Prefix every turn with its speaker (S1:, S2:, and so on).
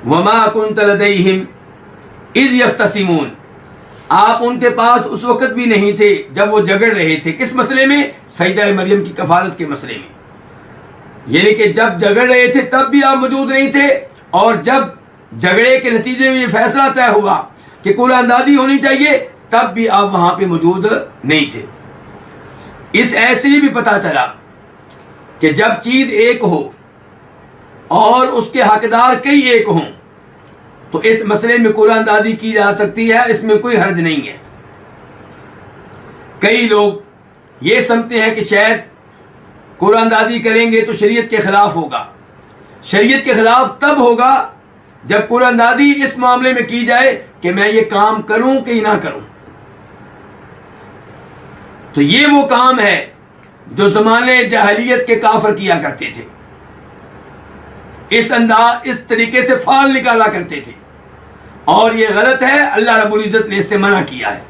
S1: वमा कुन्त लदैहिम is यख्तसिमून, आप उनके पास उस वक्त भी नहीं थे जब वो झगड़ रहे थे। किस मसले में? सईदा मरियम की कफालत के मसले में। यानी कि जब झगड़ रहे थे तब भी आप मौजूद नहीं थे, और जब झगड़े के नतीजे में ये फैसला तय हुआ कि कुरान दादी होनी चाहिए, तब भी आप वहां पे मौजूद नहीं थे। इस ऐसे ही भी पता चला कि जब चीज एक हो और उसके हकदार कई एक हों, तो इस मसले में कुरान दादी की जा सकती है, इसमें कोई हर्ज नहीं है। कई लोग ये समझते हैं कि शायद कुरान दादी करेंगे तो शरीयत के खिलाफ होगा। शरीयत के खिलाफ तब होगा जब कुरान दादी इस मामले में की जाए कि मैं ये काम करूं कि ना करूं। तो ये वो काम है जो ज़माने जahलियत के काफिर किया करते थे, इस तरीके से फाल निकाला करते थे, और ये गलत है। अल्लाह रब्बुल इज्जत ने इससे मना किया है।